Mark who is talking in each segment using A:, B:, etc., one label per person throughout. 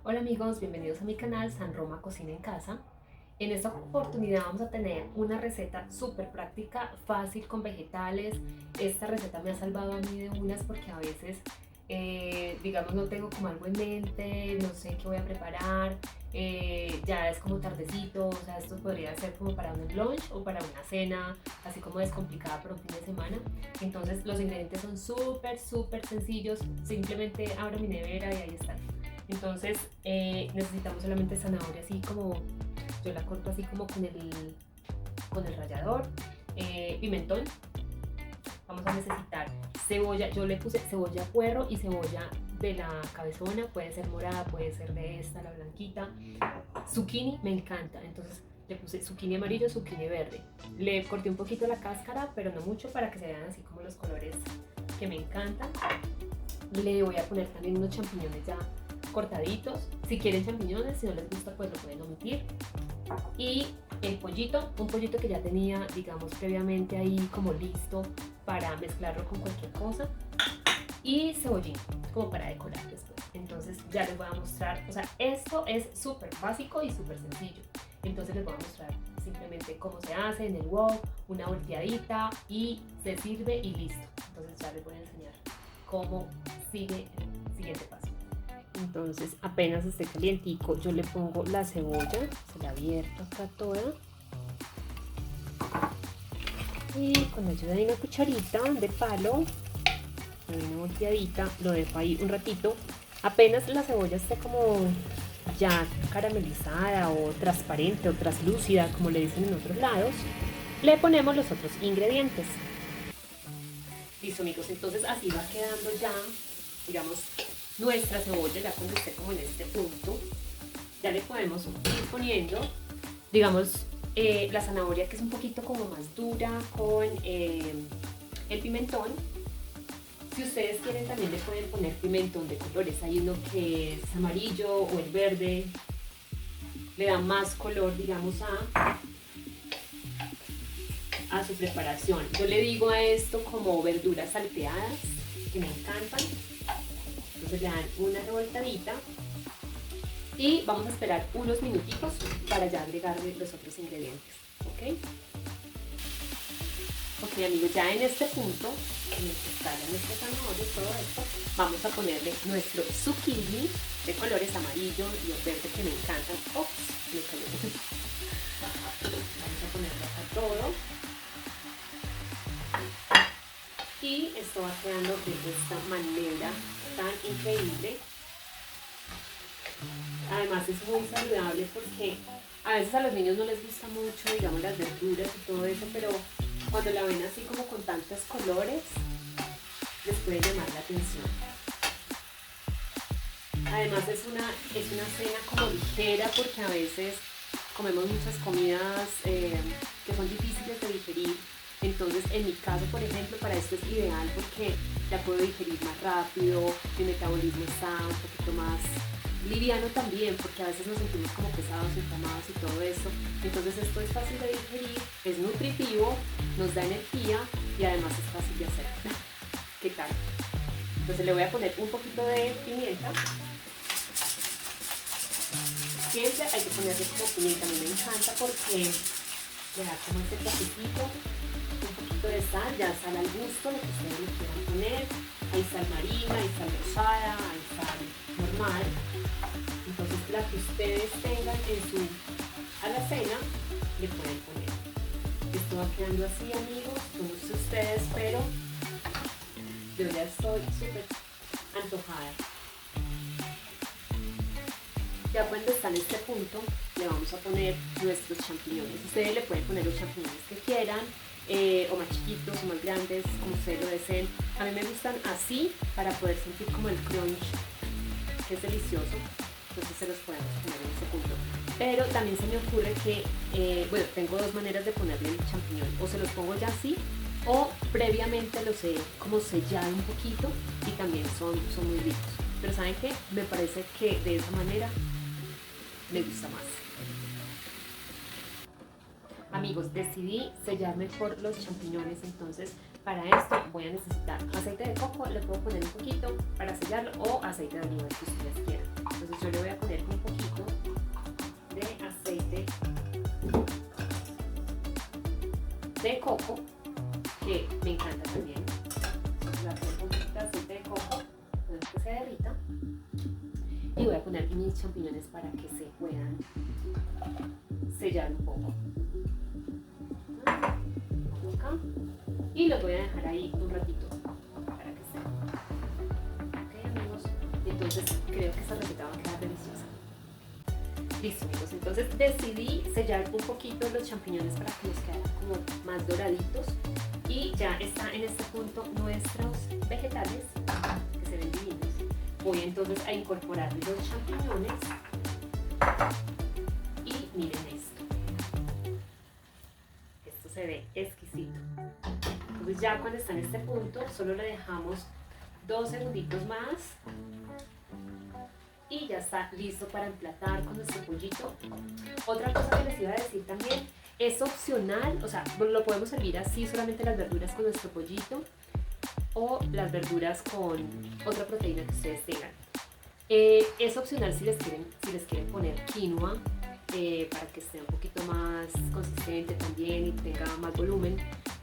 A: Hola amigos, bienvenidos a mi canal San Roma Cocina en Casa. En esta oportunidad vamos a tener una receta súper práctica, fácil con vegetales. Esta receta me ha salvado a mí de unas porque a veces, digamos, no tengo como algo en mente, no sé qué voy a preparar, ya es como tardecito, o sea, esto podría ser como para un lunch o para una cena, así como descomplicada para un fin de semana. Entonces los ingredientes son súper sencillos, simplemente abro mi nevera y ahí están. Entonces necesitamos solamente zanahoria así como, yo la corto así como con el rallador, pimentón. Vamos a necesitar cebolla, yo le puse cebolla puerro y cebolla de la cabezona, puede ser morada, puede ser de esta, la blanquita. Zucchini me encanta, entonces le puse zucchini amarillo, zucchini verde. Le corté un poquito la cáscara, pero no mucho para que se vean así como los colores que me encantan. Le voy a poner también unos champiñones ya cortaditos. Si quieren champiñones, si no les gusta, pues lo pueden omitir. Y el pollito, un pollito que ya tenía, digamos, previamente ahí como listo para mezclarlo con cualquier cosa. Y cebollín, como para decorar después. Entonces ya les voy a mostrar, o sea, esto es súper básico y súper sencillo. Entonces les voy a mostrar simplemente cómo se hace en el wok, una volteadita y se sirve y listo. Entonces ya les voy a enseñar cómo sigue el siguiente paso. Entonces apenas esté calientico yo le pongo la cebolla, se la abierto acá toda y con la ayuda de una cucharita de palo, de una volteadita, lo dejo ahí un ratito. Apenas la cebolla esté como ya caramelizada o transparente o traslúcida, como le dicen en otros lados, le ponemos los otros ingredientes. Listo amigos, entonces así va quedando ya, digamos, nuestra cebolla, ya cuando esté como en este punto. Ya le podemos ir poniendo, digamos, la zanahoria, que es un poquito como más dura, con el pimentón. Si ustedes quieren también le pueden poner pimentón de colores, hay uno que es amarillo o el verde, le da más color, digamos, a su preparación. Yo le digo a esto como verduras salteadas, que me encantan. Entonces le dan una revoltadita y vamos a esperar unos minutitos para ya agregarle los otros ingredientes. Ok amigos, ya en este punto, en el que está ya nuestra zanahoria y todo esto, vamos a ponerle nuestro zucchini de colores amarillo y verde que me encantan. Ops, me cayó. Vamos a ponerlo acá todo. Y esto va quedando de esta manera tan increíble. Además es muy saludable porque a veces a los niños no les gusta mucho, digamos, las verduras y todo eso, pero cuando la ven así como con tantos colores, les puede llamar la atención. Además es una cena como ligera porque a veces comemos muchas comidas que son difíciles de digerir. Entonces, en mi caso, por ejemplo, para esto es ideal porque la puedo digerir más rápido, mi metabolismo está un poquito más liviano también, porque a veces nos sentimos como pesados, inflamados y todo eso. Entonces esto es fácil de digerir, es nutritivo, nos da energía y además es fácil de hacer. ¿Qué tal? Entonces le voy a poner un poquito de pimienta. Siempre hay que ponerle como pimienta, a mí me encanta porque le da como este toquecito. Un poquito de sal, ya sal al gusto, lo que ustedes le quieran poner. Hay sal marina, hay sal rosada, hay sal normal. Entonces la que ustedes tengan en su alacena le pueden poner. Esto va quedando así amigos, no sé ustedes, pero yo ya estoy súper antojada. Ya cuando está en este punto le vamos a poner nuestros champiñones. Ustedes le pueden poner los champiñones que quieran, o más chiquitos o más grandes, como ustedes lo deseen. A mí me gustan así para poder sentir como el crunch, que es delicioso. Entonces se los podemos poner en este punto. Pero también se me ocurre que, bueno, tengo dos maneras de ponerle el champiñón. O se los pongo ya así, o previamente los he como sellado un poquito y también son muy ricos. Pero ¿saben qué? Me parece que de esa manera me gusta más. Amigos, decidí sellarme por los champiñones, entonces para esto voy a necesitar aceite de coco, le puedo poner un poquito para sellarlo, o aceite de oliva si ustedes quieran. Entonces yo le voy a poner coco, que me encanta también. Le pongo un poquito de aceite de coco, que se derrita. Y voy a poner mis champiñones para que se puedan sellar un poco. Acá. Y los voy a dejar ahí un ratito para que se. Ok, amigos. Entonces creo que esta receta va a quedar deliciosa. Listo, amigos. Entonces decidí sellar un poquito los champiñones para que nos quedaran como más doraditos. Y ya está en este punto nuestros vegetales, que se ven divinos. Voy entonces a incorporar los champiñones y miren esto. Esto se ve exquisito. Entonces ya cuando está en este punto solo le dejamos 2 segunditos más y ya está listo para emplatar con nuestro pollito. Otra cosa que les iba a decir también, es opcional, o sea, lo podemos servir así, solamente las verduras con nuestro pollito o las verduras con otra proteína que ustedes tengan. Es opcional si les quieren poner quinoa para que esté un poquito más consistente también y tenga más volumen.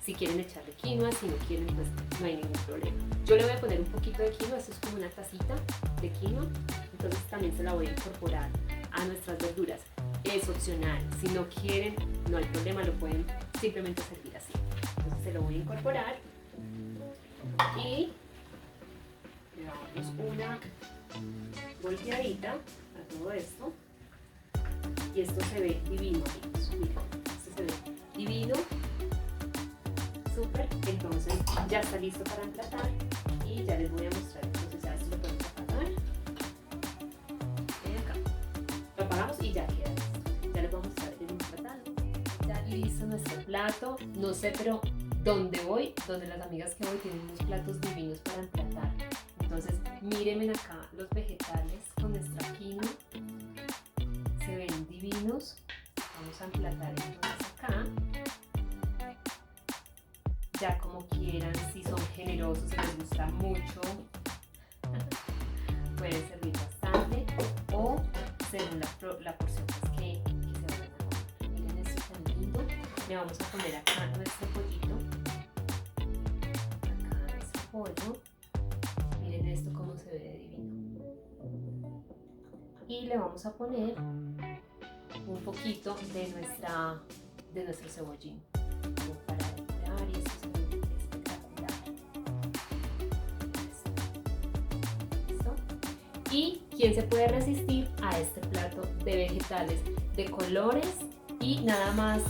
A: Si quieren echarle quinoa, si no quieren, pues no hay ningún problema. Yo le voy a poner un poquito de quinoa, esto es como una tacita de quinoa, entonces también se la voy a incorporar a nuestras verduras. Es opcional, si no quieren, no hay problema, lo pueden simplemente servir así. Entonces se lo voy a incorporar y le damos una volteadita a todo esto y esto se ve divino, amigos. Miren, esto se ve divino, súper. Entonces ya está listo para emplatar y ya les voy a mostrar. Entonces ya esto lo podemos apagar. Acá lo apagamos y ya queda listo. Ya les voy a mostrar el emplatado. Ya listo nuestro plato. No sé, pero donde voy, donde las amigas que voy tienen unos platos divinos para emplatar. Entonces mírenme acá los vegetales con nuestra quinoa, se ven divinos. Vamos a emplatar entonces acá, ya como quieran, si son generosos, si les gusta mucho, pueden servir bastante o según la porción pues, que se vayan a comer. Miren esto tan lindo. Le vamos a poner acá nuestro pollito, acá nuestro pollo. Miren esto como se ve de divino. Y le vamos a poner un poquito de nuestro cebollín como para decorar y esto se ve espectacular. ¿Listo? ¿Y quién se puede resistir a este plato de vegetales de colores y nada más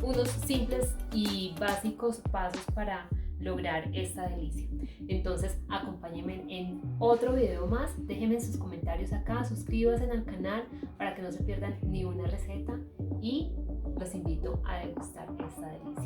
A: unos simples y básicos pasos para lograr esta delicia? Entonces acompáñenme en otro video más, déjenme sus comentarios acá, suscríbanse al canal para que no se pierdan ni una receta y los invito a degustar esta delicia.